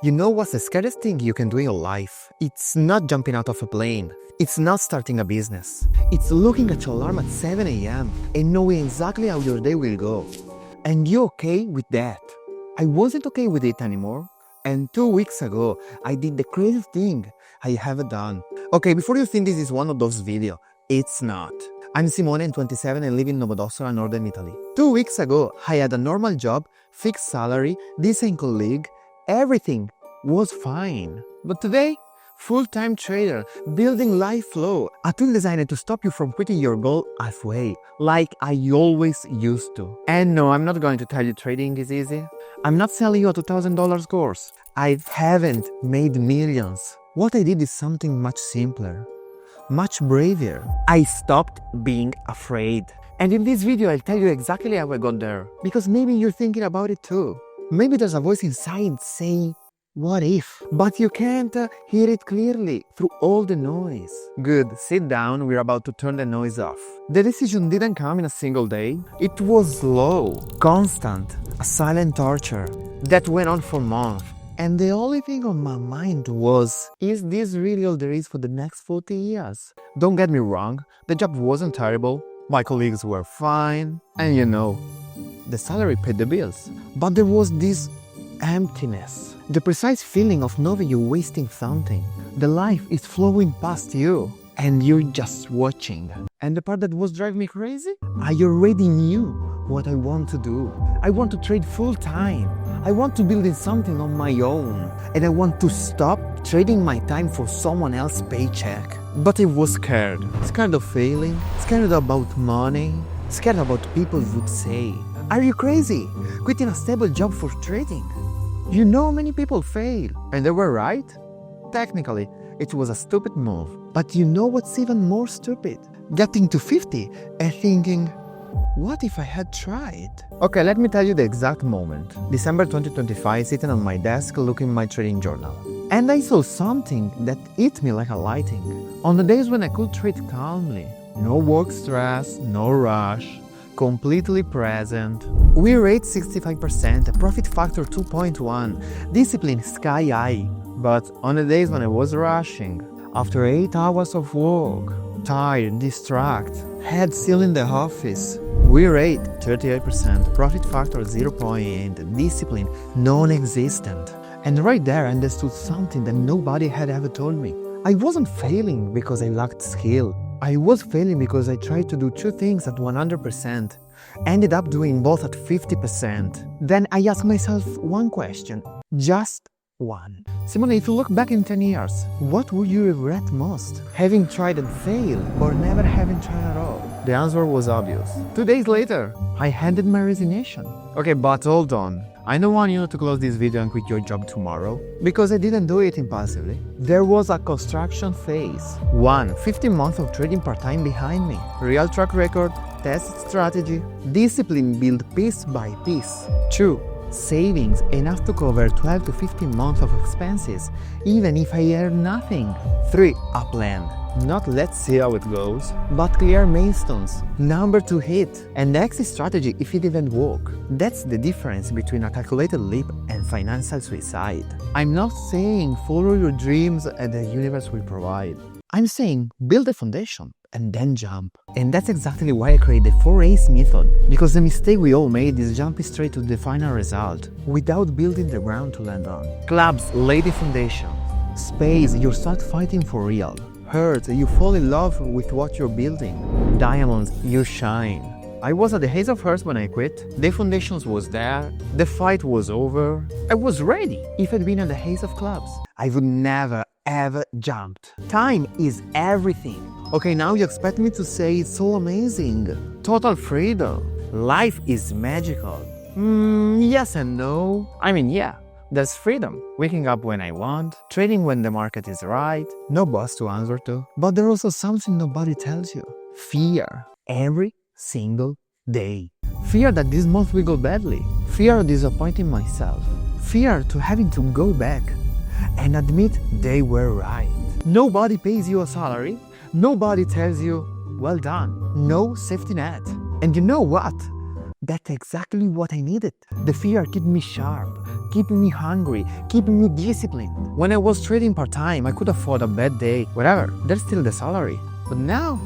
You know what's the scariest thing you can do in your life? It's not jumping out of a plane. It's not starting a business. It's looking at your alarm at 7 a.m. and knowing exactly how your day will go. And you're okay with that. I wasn't okay with it anymore. And 2 weeks ago, I did the craziest thing I have done. Okay, before you think this is one of those videos, it's not. I'm Simone, I'm 27 and live in Novodossola, northern Italy. 2 weeks ago, I had a normal job, fixed salary, decent colleague, everything was fine. But today, full-time trader, building Lifeflow, a tool designed to stop you from quitting your goal halfway, like I always used to. And no, I'm not going to tell you trading is easy. I'm not selling you a $2,000 course. I haven't made millions. What I did is something much simpler, much braver. I stopped being afraid. And in this video, I'll tell you exactly how I got there. Because maybe you're thinking about it too. Maybe there's a voice inside saying, what if? But you can't hear it clearly through all the noise. Good, sit down, we're about to turn the noise off. The decision didn't come in a single day. It was slow, constant, a silent torture that went on for months. And the only thing on my mind was, is this really all there is for the next 40 years? Don't get me wrong, the job wasn't terrible, my colleagues were fine, and you know, the salary paid the bills. But there was this emptiness, the precise feeling of knowing you're wasting something. The life is flowing past you, and you're just watching. And the part that was driving me crazy? I already knew what I want to do. I want to trade full time. I want to build in something on my own. And I want to stop trading my time for someone else's paycheck. But I was scared. Scared of failing. Scared about money. Scared about people would say, are you crazy? Quitting a stable job for trading? You know many people fail. And they were right. Technically, it was a stupid move. But you know what's even more stupid? Getting to 50 and thinking, what if I had tried? Okay, let me tell you the exact moment. December 2025, sitting on my desk looking at my trading journal. And I saw something that hit me like a lightning. On the days when I could trade calmly, no work stress, no rush, completely present. We rate 65%, profit factor 2.1, discipline sky high. But on the days when I was rushing, after 8 hours of work, tired, distracted, head still in the office, we rate 38%, profit factor 0.8, discipline non-existent. And right there I understood something that nobody had ever told me. I wasn't failing because I lacked skill. I was failing because I tried to do two things at 100%, ended up doing both at 50%. Then I asked myself one question, just one. Simone, if you look back in 10 years, what would you regret most? Having tried and failed, or never having tried at all? The answer was obvious. 2 days later, I handed my resignation. Okay, but hold on. I don't want you to close this video and quit your job tomorrow, because I didn't do it impulsively. There was a construction phase. 1. 15 months of trading part-time behind me. Real track record, tested strategy, discipline built piece by piece. 2. Savings enough to cover 12 to 15 months of expenses, even if I earn nothing. 3. A plan. Not let's see how it goes, but clear milestones, number to hit, and the exit strategy if it even work. That's the difference between a calculated leap and financial suicide. I'm not saying follow your dreams and the universe will provide. I'm saying build a foundation and then jump. And that's exactly why I created the 4A's method, because the mistake we all made is jumping straight to the final result without building the ground to land on. Clubs lay the foundation. Space, you start fighting for real. Hurt, you fall in love with what you're building. Diamonds, you shine. I was at the Haze of Hearts when I quit. The foundations was there. The fight was over. I was ready. If I'd been at the Haze of Clubs, I would never ever jumped. Time is everything. Okay, now you expect me to say it's so amazing. Total freedom. Life is magical. Yes and no. I mean, yeah. There's freedom, waking up when I want, trading when the market is right, no boss to answer to. But there's also something nobody tells you. Fear. Every single day. Fear that this month will go badly. Fear of disappointing myself. Fear to having to go back and admit they were right. Nobody pays you a salary. Nobody tells you, well done. No safety net. And you know what? That's exactly what I needed. The fear kept me sharp, keeping me hungry, keeping me disciplined. When I was trading part-time, I could afford a bad day, whatever, there's still the salary. But now,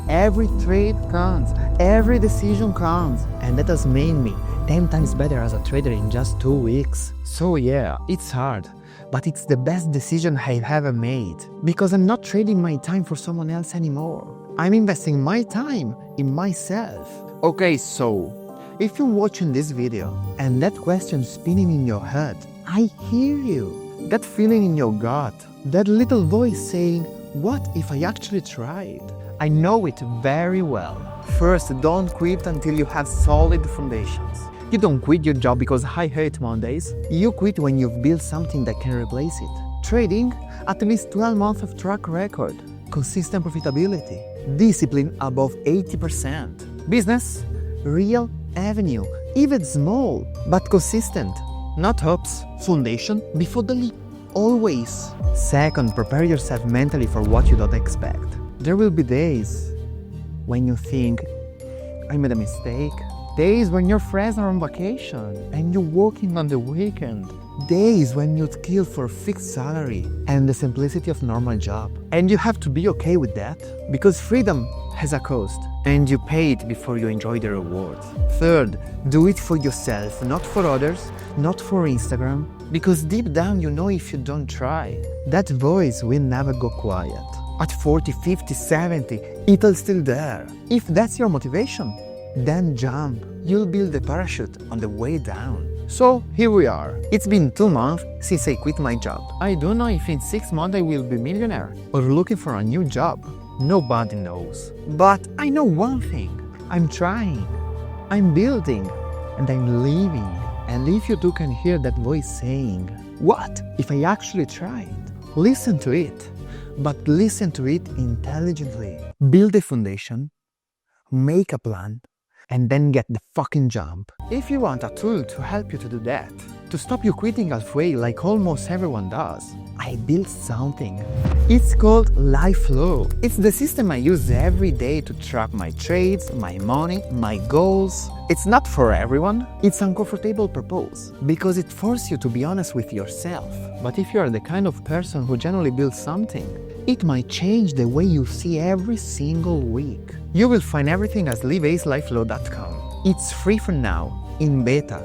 every trade counts, every decision counts, and that has made me 10 times better as a trader in just 2 weeks. So yeah, it's hard, but it's the best decision I've ever made, because I'm not trading my time for someone else anymore. I'm investing my time in myself. Okay, so if you're watching this video and that question spinning in your head, I hear you. That feeling in your gut, that little voice saying, what if I actually tried? I know it very well. First, don't quit until you have solid foundations. You don't quit your job because I hate Mondays. You quit when you've built something that can replace it. Trading, at least 12 months of track record. Consistent profitability. Discipline above 80%. Business, real avenue, even small, but consistent. Not hopes. Foundation before the leap. Always. Second, prepare yourself mentally for what you don't expect. There will be days when you think, I made a mistake. Days when your friends are on vacation and you're working on the weekend. Days when you'd kill for a fixed salary and the simplicity of normal job. And you have to be okay with that, because freedom has a cost and you pay it before you enjoy the rewards. Third, do it for yourself, not for others, not for Instagram, because deep down you know if you don't try, that voice will never go quiet. At 40, 50, 70, it'll still there. If that's your motivation, then jump. You'll build the parachute on the way down. So here we are. It's been 2 months since I quit my job. I don't know if in 6 months I will be millionaire or looking for a new job. Nobody knows. But I know one thing. I'm trying. I'm building. And I'm living. And if you too can hear that voice saying, what if I actually tried? Listen to it. But listen to it intelligently. Build a foundation. Make a plan. And then get the fucking jump. If you want a tool to help you to do that, to stop you quitting halfway like almost everyone does, I built something. It's called Lifeflow. It's the system I use every day to track my trades, my money, my goals. It's not for everyone. It's uncomfortable purpose, because it forces you to be honest with yourself. But if you are the kind of person who generally builds something, it might change the way you see every single week. You will find everything at liveacelifeflow.com. It's free for now, in beta.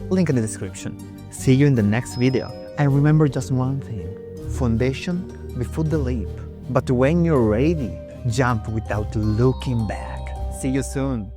Link in the description. See you in the next video. And remember just one thing. Foundation before the leap. But when you're ready, jump without looking back. See you soon.